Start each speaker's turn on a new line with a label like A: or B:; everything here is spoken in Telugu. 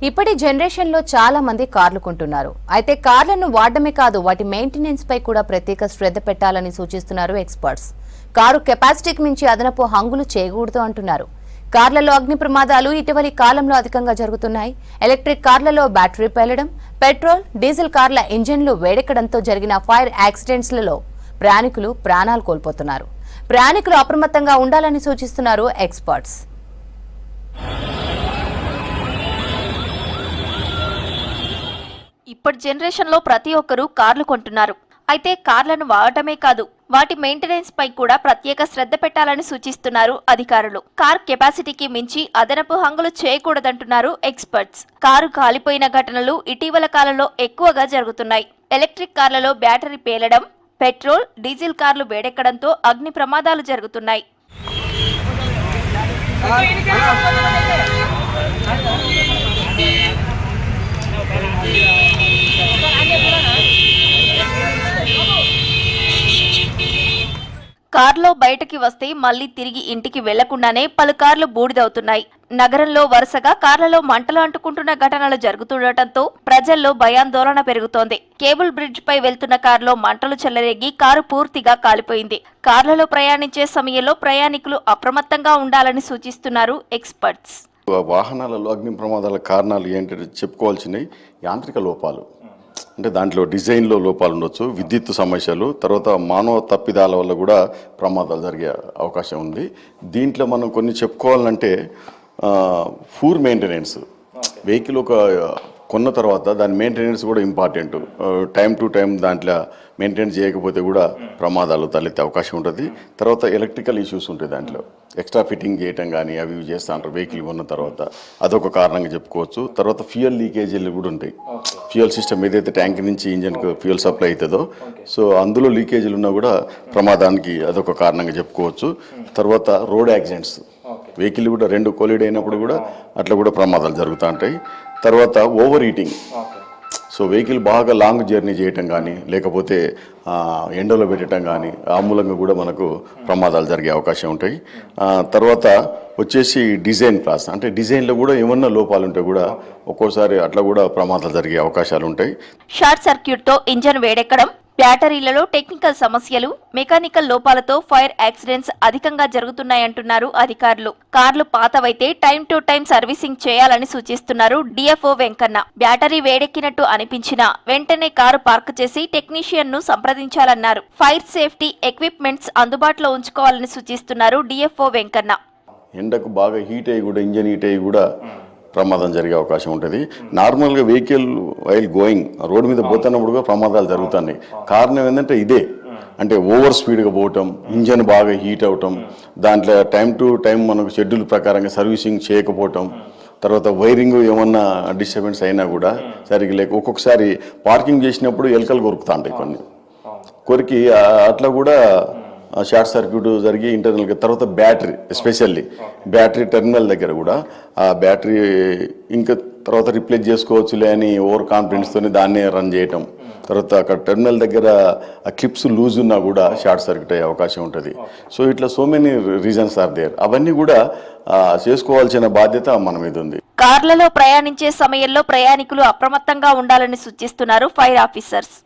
A: ఇప్పటి జనరేషన్ లో చాలా మంది కార్లు కొంటున్నారు. అయితే కార్లను వాడడమే కాదు వాటి మెయింటెనెన్స్ పై కూడా ప్రత్యేక శ్రద్ధ పెట్టాలని సూచిస్తున్నారు ఎక్స్పర్ట్స్. కారు కెపాసిటీకి మించి అదనపు హంగులు చేయకూడదు అంటున్నారు. కార్లలో అగ్ని ప్రమాదాలు ఇటీవలి కాలంలో అధికంగా జరుగుతున్నాయి. ఎలక్ట్రిక్ కార్లలో బ్యాటరీ పేలడం, పెట్రోల్, డీజిల్ కార్ల ఇంజిన్లు వేడెక్కడంతో జరిగిన ఫైర్ యాక్సిడెంట్స్లలో ప్రయాణికులు ప్రాణాలు కోల్పోతున్నారు. ప్రయాణికులు అప్రమత్తంగా ఉండాలని సూచిస్తున్నారు ఎక్స్పర్ట్స్.
B: ఇప్పటి జనరేషన్ లో ప్రతి ఒక్కరూ కార్లు కొంటున్నారు. అయితే కార్లను వాడటమే కాదు వాటి మెయింటెనెన్స్ పై కూడా ప్రత్యేక శ్రద్ధ పెట్టాలని సూచిస్తున్నారు అధికారులు. కార్ కెపాసిటీకి మించి అదనపు హంగులు చేయకూడదంటున్నారు ఎక్స్పర్ట్స్. కారు కాలిపోయిన ఘటనలు ఇటీవల కాలంలో ఎక్కువగా జరుగుతున్నాయి. ఎలక్ట్రిక్ కార్లలో బ్యాటరీ పేలడం, పెట్రోల్, డీజిల్ కార్లు వేడెక్కడంతో అగ్ని ప్రమాదాలు జరుగుతున్నాయి. కార్లో బయటకి వస్తే మళ్లీ తిరిగి ఇంటికి వెళ్లకుండానే పలు కార్లు బూడిదవుతున్నాయి. నగరంలో వరుసగా కార్లలో మంటలు అంటుకుంటున్న ఘటనలు జరుగుతుండటంతో ప్రజల్లో భయాందోళన పెరుగుతోంది. కేబుల్ బ్రిడ్జ్ పై వెళ్తున్న కారులో మంటలు చెలరేగి కారు పూర్తిగా కాలిపోయింది. కార్లలో ప్రయాణించే సమయంలో ప్రయాణికులు అప్రమత్తంగా ఉండాలని సూచిస్తున్నారు ఎక్స్పర్ట్స్.
C: వాహనాలలో అగ్ని ప్రమాదాల కారణాలు ఏంటంటే చెప్పుకోవాల్సినవి యాంత్రిక లోపాలు, అంటే దాంట్లో డిజైన్లో లోపాలు ఉండొచ్చు, విద్యుత్ సమస్యలు, తర్వాత మానవ తప్పిదాల వల్ల కూడా ప్రమాదాలు జరిగే అవకాశం ఉంది. దీంట్లో మనం కొన్ని చెప్పుకోవాలంటే పూర్ మెయింటెనెన్స్, వెహికల్ కొన్న తర్వాత దాని మెయింటెనెన్స్ కూడా ఇంపార్టెంట్. టైం టు టైం దాంట్లో మెయింటెనెన్స్ చేయకపోతే కూడా ప్రమాదాలు తలెత్తే అవకాశం ఉంటుంది. తర్వాత ఎలక్ట్రికల్ ఇష్యూస్ ఉంటాయి, దాంట్లో ఎక్స్ట్రా ఫిట్టింగ్ చేయటం కానీ అవి చేస్తూ ఉంటారు వెహికల్ కొన్న తర్వాత, అదొక కారణంగా చెప్పుకోవచ్చు. తర్వాత ఫ్యూయల్ లీకేజీలు కూడా ఉంటాయి. ఫ్యూయల్ సిస్టమ్ ఏదైతే ట్యాంక్ నుంచి ఇంజన్కి ఫ్యూయల్ సప్లై అవుతుందో, సో అందులో లీకేజీలు ఉన్నా కూడా ప్రమాదానికి అదొక కారణంగా చెప్పుకోవచ్చు. తర్వాత రోడ్ యాక్సిడెంట్స్, వెహికల్ కూడా రెండు కొలిడ్ అయినప్పుడు కూడా అట్లా కూడా ప్రమాదాలు జరుగుతూ ఉంటాయి. తర్వాత ఓవర్ ఈటింగ్, సో వెహికల్ బాగా లాంగ్ జర్నీ చేయటం కానీ లేకపోతే ఎండలో పెట్టడం కానీ ఆ మూలంగా కూడా మనకు ప్రమాదాలు జరిగే అవకాశం ఉంటాయి. తర్వాత వచ్చేసి డిజైన్ క్లాస్, అంటే డిజైన్లో కూడా ఏమన్నా లోపాలు ఉంటే కూడా ఒక్కోసారి అట్లా కూడా ప్రమాదాలు జరిగే అవకాశాలు ఉంటాయి.
B: షార్ట్ సర్క్యూట్తో ఇంజన్ వేడెక్కడం, బ్యాటరీలలో టెక్నికల్ సమస్యలు, మెకానికల్ లోపాలతో ఫైర్ యాక్సిడెంట్స్ అధికంగా జరుగుతున్నాయంటున్నారు అధికారులు. కార్లు పాతవైతే టైం టు టైం సర్వీసింగ్ చేయాలని సూచిస్తున్నారు డిఎఫ్ఓ వెంకన్న. బ్యాటరీ వేడెక్కినట్టు అనిపించినా వెంటనే కారు పార్క్ చేసి టెక్నీషియన్ ను సంప్రదించాలన్నారు. ఫైర్ సేఫ్టీ ఎక్విప్మెంట్స్ అందుబాటులో ఉంచుకోవాలని సూచిస్తున్నారు డిఎఫ్ఓ వెంకన్న.
C: ఎండకు బాగా హీట్ అయ్యి కూడా ఇంజన్ హీట్ అయ్యి కూడా ప్రమాదం జరిగే అవకాశం ఉంటుంది. నార్మల్గా వెహికల్ వైల్ గోయింగ్ రోడ్డు మీద పోతున్నప్పుడు కూడా ప్రమాదాలు జరుగుతున్నాయి. కారణం ఏంటంటే ఇదే, అంటే ఓవర్ స్పీడ్గా పోవటం, ఇంజన్ బాగా హీట్ అవటం, దాంట్లో టైం టు టైం మనకు షెడ్యూల్ ప్రకారంగా సర్వీసింగ్ చేయకపోవటం, తర్వాత వైరింగ్ ఏమన్నా డిస్టర్బెన్స్ అయినా కూడా సరిగ్గా లేక ఒక్కొక్కసారి పార్కింగ్ చేసినప్పుడు ఎలకలు కొరుకుతా ఉంటాయి, కొన్ని కొరికి అట్లా కూడా షార్ట్ సర్క్యూట్ జరిగి ఇంటర్నల్గా. తర్వాత బ్యాటరీ, ఎస్పెషల్లీ బ్యాటరీ టెర్మినల్ దగ్గర కూడా ఆ బ్యాటరీ ఇంకా తర్వాత రిప్లేస్ చేసుకోవచ్చులే అని ఓవర్ కాన్ఫిడెన్స్తోనే దాన్నే రన్ చేయటం. తర్వాత అక్కడ టెర్మినల్ దగ్గర ఆ క్లిప్స్ లూజ్ ఉన్నా కూడా షార్ట్ సర్క్యూట్ అయ్యే అవకాశం ఉంటుంది. సో ఇట్లా so many reasons are there. అవన్నీ కూడా చేసుకోవాల్సిన బాధ్యత మన మీద ఉంది.
B: కార్లలో ప్రయాణించే సమయంలో ప్రయాణికులు అప్రమత్తంగా ఉండాలని సూచిస్తున్నారు ఫైర్ ఆఫీసర్స్.